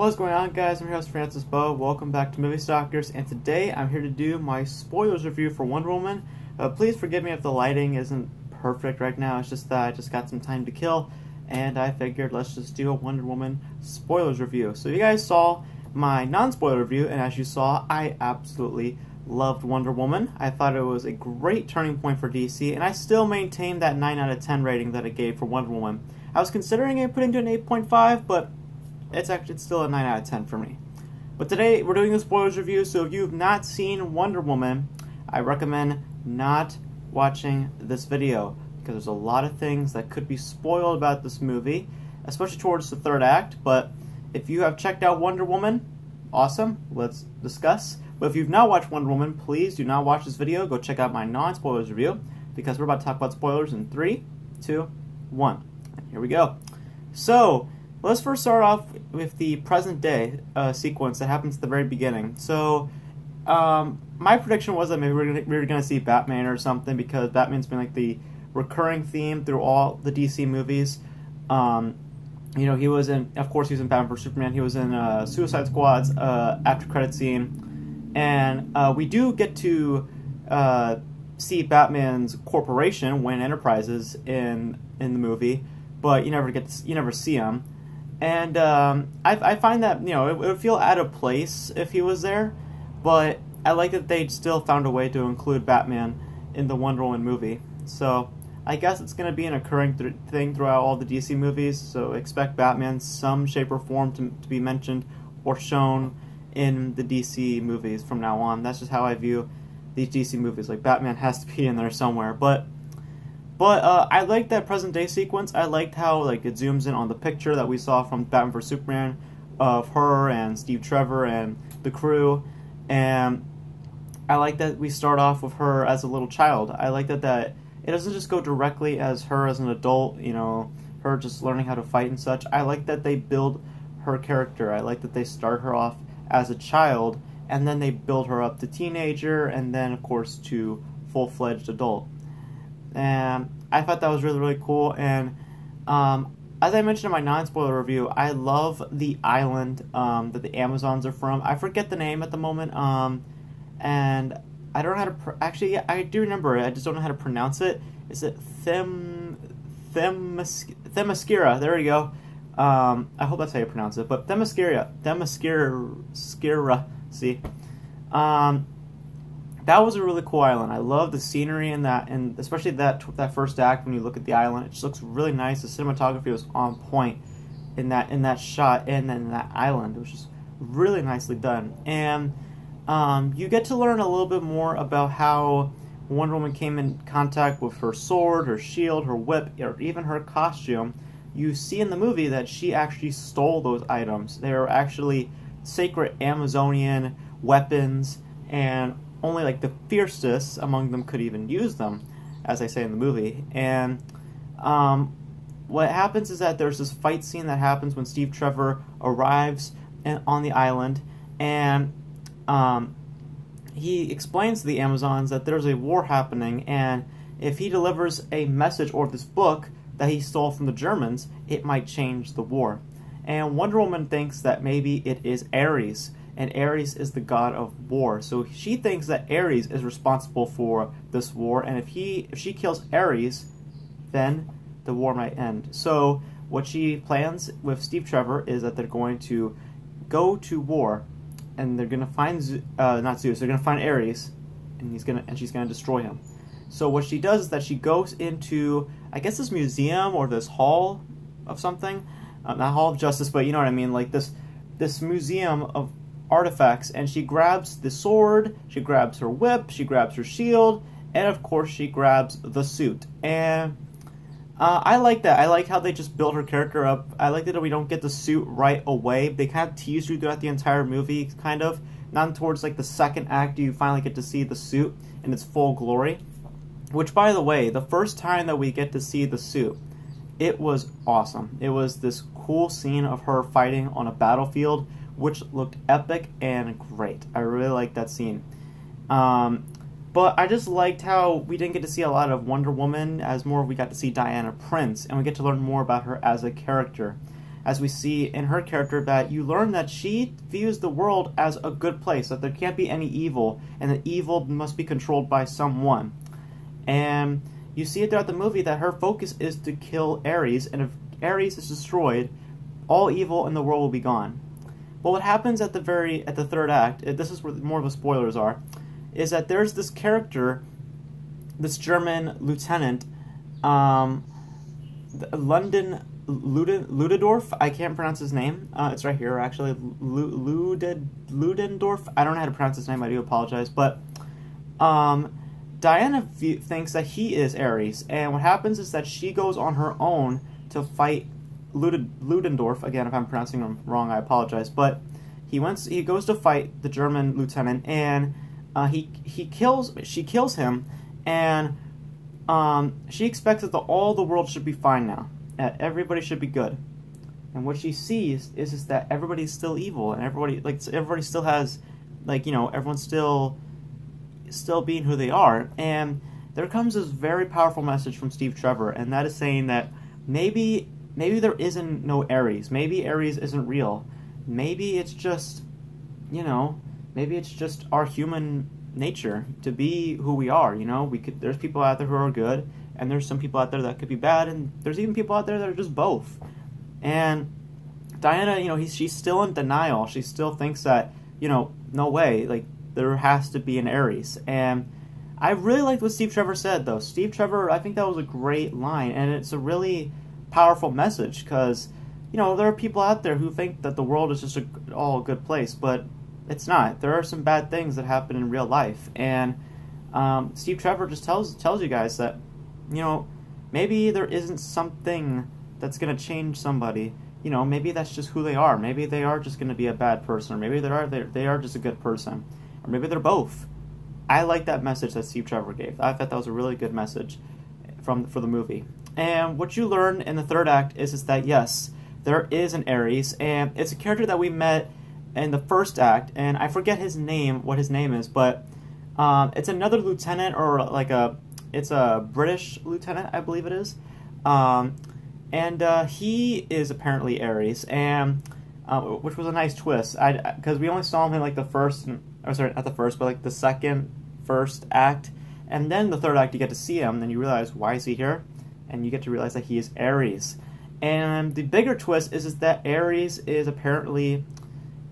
What's going on, guys? I'm your host Francis Beau. Welcome back to Movie Stalkers, and today I'm here to do my spoilers review for Wonder Woman. Please forgive me if the lighting isn't perfect right now. It's just that I just got some time to kill, and I figured let's just do a Wonder Woman spoilers review. So you guys saw my non-spoiler review, and as you saw, I absolutely loved Wonder Woman. I thought it was a great turning point for DC, and I still maintain that 9 out of 10 rating that I gave for Wonder Woman. I was considering putting it an 8.5, but it's still a 9 out of 10 for me. But today we're doing a spoilers review, so if you've not seen Wonder Woman, I recommend not watching this video because there's a lot of things that could be spoiled about this movie, especially towards the third act. But if you have checked out Wonder Woman, awesome, let's discuss. But if you've not watched Wonder Woman, please do not watch this video. Go check out my non-spoilers review because we're about to talk about spoilers in 3, 2, 1. Here we go. So let's first start off with the present day sequence that happens at the very beginning. So, my prediction was that maybe we were going to see Batman or something because Batman's been like the recurring theme through all the DC movies. You know, he was in, of course, he was in Batman vs Superman. He was in Suicide Squad's after credit scene, and we do get to see Batman's corporation, Wayne Enterprises, in the movie, but you never see him. And I find that, you know, it would feel out of place if he was there, but I like that they still found a way to include Batman in the Wonder Woman movie. So I guess it's going to be an occurring thing throughout all the DC movies, so expect Batman some shape or form to be mentioned or shown in the DC movies from now on. That's just how I view these DC movies. Like, Batman has to be in there somewhere, But I liked that present day sequence. I liked how it zooms in on the picture that we saw from Batman vs Superman of her and Steve Trevor and the crew, and I like that we start off with her as a little child. I like that it doesn't just go directly as her as an adult, you know, her just learning how to fight and such. I like that they build her character. I like that they start her off as a child and then they build her up to teenager and then of course to full-fledged adult. And I thought that was really, really cool. And as I mentioned in my non-spoiler review, I love the island that the Amazons are from. I forget the name at the moment, and I don't know how to actually, yeah, I do remember it. I just don't know how to pronounce it. Is it Themyscira? There we go. I hope that's how you pronounce it. But Themyscira. See. That was a really cool island. I love the scenery in that, and especially that first act when you look at the island. It just looks really nice. The cinematography was on point in that shot and then that island. It was just really nicely done. And you get to learn a little bit more about how Wonder Woman came in contact with her sword, her shield, her whip, or even her costume. You see in the movie that she actually stole those items. They are actually sacred Amazonian weapons, and only the fiercest among them could even use them, as I say in the movie. And what happens is that there's this fight scene that happens when Steve Trevor arrives on the island, and he explains to the Amazons that there's a war happening, and if he delivers a message or this book that he stole from the Germans, it might change the war. And Wonder Woman thinks that maybe it is Ares, and Ares is the god of war. So she thinks that Ares is responsible for this war, and if she kills Ares, then the war might end. So what she plans with Steve Trevor is that they're going to go to war, and they're going to find not Zeus, they're going to find Ares, and she's going to destroy him. So what she does is that she goes into, I guess, this museum or this hall of something, not Hall of Justice, but you know what I mean, like this museum of artifacts, and she grabs the sword, she grabs her whip, she grabs her shield, and of course she grabs the suit. And I like that. I like how they just build her character up. I like that we don't get the suit right away. They kind of tease you throughout the entire movie, kind of. Not towards the second act do you finally get to see the suit in its full glory. Which, by the way, the first time that we get to see the suit, it was awesome. It was this cool scene of her fighting on a battlefield, which looked epic and great. I really liked that scene. But I just liked how we didn't get to see a lot of Wonder Woman, as more we got to see Diana Prince, and we get to learn more about her as a character. as we see in her character, that you learn that she views the world as a good place, that there can't be any evil, and that evil must be controlled by someone. And you see it throughout the movie that her focus is to kill Ares, and if Ares is destroyed, all evil in the world will be gone. But what happens at the third act, this is where more of the spoilers are, is that there's this character, this German lieutenant, Ludendorff, I can't pronounce his name. It's right here, actually. Ludendorff. I don't know how to pronounce his name. I do apologize. But Diana thinks that he is Ares, and what happens is that she goes on her own to fight Ludendorff. Again, if I'm pronouncing him wrong, I apologize. But he goes to fight the German lieutenant, and she kills him, and she expects that all the world should be fine now. Everybody should be good. And what she sees is that everybody's still evil, and everybody still has, everyone's still being who they are. And there comes this very powerful message from Steve Trevor, and that is saying that maybe there isn't no Ares. Maybe Ares isn't real. Maybe it's just, maybe it's just our human nature to be who we are. There's people out there who are good, and there's some people out there that could be bad, and there's even people out there that are just both. And Diana, she's still in denial. She still thinks that, no way, there has to be an Ares. And I really liked what Steve Trevor said, though. Steve Trevor, I think that was a great line, and it's a really powerful message, because, there are people out there who think that the world is just all a good place, but it's not. There are some bad things that happen in real life, and Steve Trevor just tells you guys that, maybe there isn't something that's going to change somebody. Maybe that's just who they are. Maybe they are just going to be a bad person, or maybe they are just a good person, or maybe they're both. I like that message that Steve Trevor gave. I thought that was a really good message for the movie. And what you learn in the third act is that, yes, there is an Ares, and it's a character that we met in the first act, and I forget what his name is, but it's another lieutenant, or it's a British lieutenant, I believe it is. And he is apparently Ares, and which was a nice twist. Because we only saw him in the first act, and then the third act you get to see him, and then you realize, why is he here? And you get to realize that he is Ares. And the bigger twist is that Ares is apparently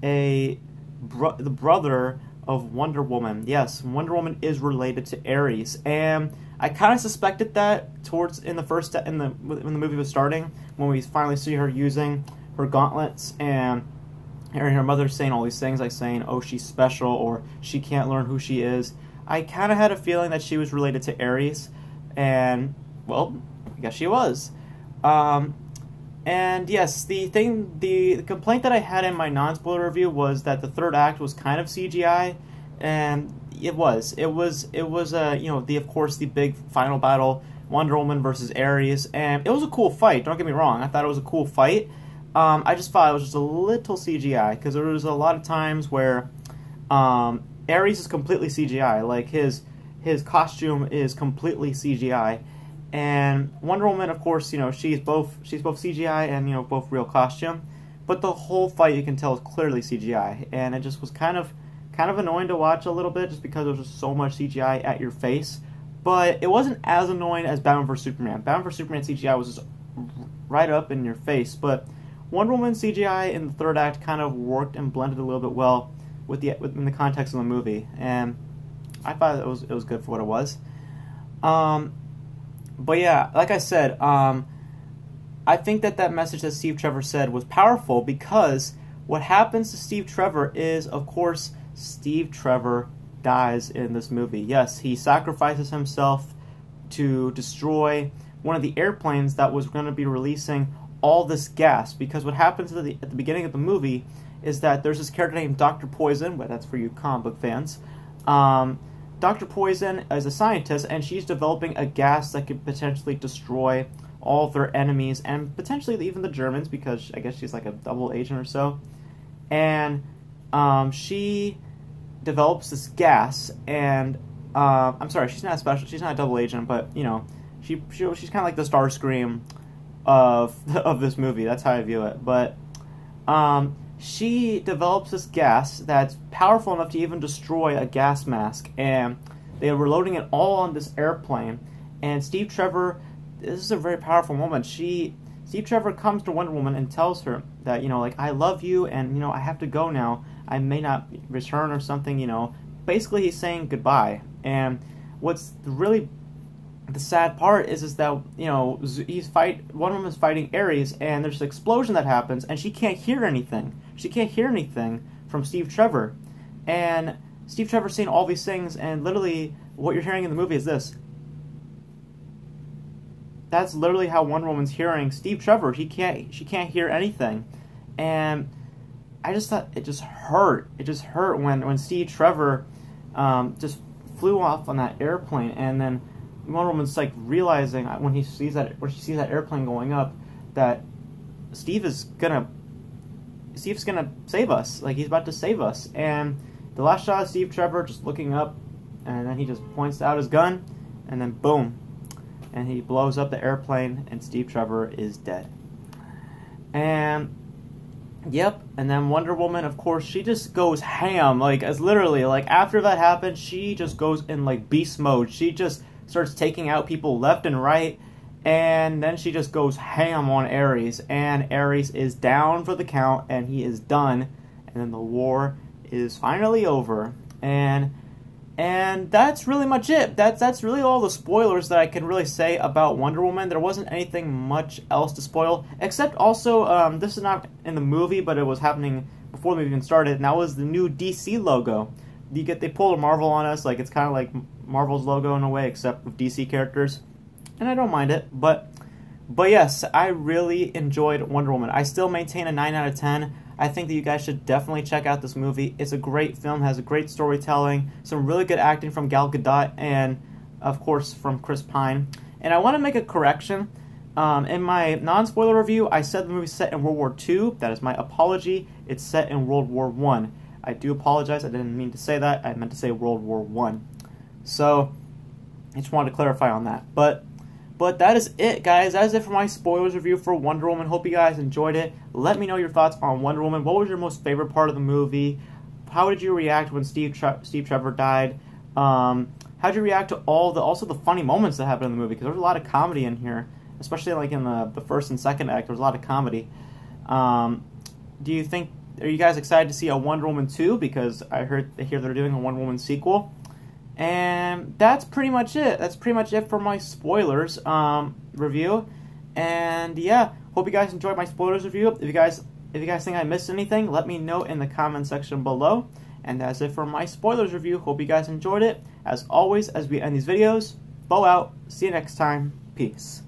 the brother of Wonder Woman. Yes, Wonder Woman is related to Ares, and I kind of suspected that when the movie was starting, when we finally see her using her gauntlets, and her mother saying all these things, like saying, "Oh, she's special," or "She can't learn who she is." I kind of had a feeling that she was related to Ares, and well, I guess she was. And yes, the complaint that I had in my non-spoiler review was that the third act was kind of CGI, and it was of course the big final battle, Wonder Woman versus Ares, and it was a cool fight. Don't get me wrong, I thought it was a cool fight. I just thought it was just a little CGI, because there was a lot of times where Ares is completely CGI, like his costume is completely CGI. And Wonder Woman, of course, she's both CGI and both real costume, but the whole fight you can tell is clearly CGI, and it just was kind of annoying to watch a little bit, just because there was just so much CGI at your face. But it wasn't as annoying as Batman vs Superman. Batman vs Superman CGI was just right up in your face, but Wonder Woman CGI in the third act kind of worked and blended a little bit well within the context of the movie, and I thought it was good for what it was. But yeah, like I said, I think that message that Steve Trevor said was powerful, because what happens to Steve Trevor is, of course, Steve Trevor dies in this movie. Yes, he sacrifices himself to destroy one of the airplanes that was going to be releasing all this gas, because what happens at the beginning of the movie is that there's this character named Dr. Poison, but that's for you comic book fans. Dr. Poison is a scientist, and she's developing a gas that could potentially destroy all of their enemies, and potentially even the Germans, because I guess she's like a double agent or so. And she develops this gas, and I'm sorry, she's not a double agent, but she's kind of like the Starscream of this movie. That's how I view it. But she develops this gas that's powerful enough to even destroy a gas mask, and they were loading it all on this airplane. And Steve Trevor, this is a very powerful moment. Steve Trevor comes to Wonder Woman and tells her that, like, I love you, and, I have to go now. I may not return or something, Basically, he's saying goodbye. And what's really the sad part is that, Wonder Woman's fighting Ares, and there's an explosion that happens, and she can't hear anything. She can't hear anything from Steve Trevor. And Steve Trevor's saying all these things, and literally what you're hearing in the movie is this. That's literally how Wonder Woman's hearing Steve Trevor. She can't hear anything. And I just thought it just hurt. It just hurt when Steve Trevor just flew off on that airplane, and then Wonder Woman's like realizing when she sees that airplane going up that Steve's gonna save us. Like, he's about to save us. And the last shot of Steve Trevor just looking up, and then he just points out his gun, and then boom, and he blows up the airplane, and Steve Trevor is dead. And yep, and then Wonder Woman, of course, she just goes ham. Like, as literally, like, after that happens, she just goes in, like, beast mode. She just starts taking out people left and right, and then she just goes ham on Ares, and Ares is down for the count, and he is done, and then the war is finally over. And that's really much it. That's really all the spoilers that I can really say about Wonder Woman. There wasn't anything much else to spoil, except also, this is not in the movie, but it was happening before the movie even started, and that was the new DC logo. They pulled a Marvel on us, like, it's kind of like Marvel's logo in a way, except with DC characters, and I don't mind it. But yes, I really enjoyed Wonder Woman. I still maintain a 9 out of 10. I think that you guys should definitely check out this movie. It's a great film, has a great storytelling, some really good acting from Gal Gadot, and of course from Chris Pine. And I want to make a correction. In my non-spoiler review, I said the movie's set in World War II. That is my apology. It's set in World War I. I do apologize. I didn't mean to say that. I meant to say World War I. So, I just wanted to clarify on that. But that is it, guys. That is it for my spoilers review for Wonder Woman. Hope you guys enjoyed it. Let me know your thoughts on Wonder Woman. What was your most favorite part of the movie? How did you react when Steve Trevor died? How did you react to also the funny moments that happened in the movie? Because there was a lot of comedy in here, especially like in the first and second act. There was a lot of comedy. Are you guys excited to see a Wonder Woman 2? Because I hear they're doing a Wonder Woman sequel. And that's pretty much it. That's pretty much it for my spoilers review. And yeah, hope you guys enjoyed my spoilers review. If you guys think I missed anything, let me know in the comment section below. And that's it for my spoilers review. Hope you guys enjoyed it. As always, as we end these videos, Beau out. See you next time. Peace.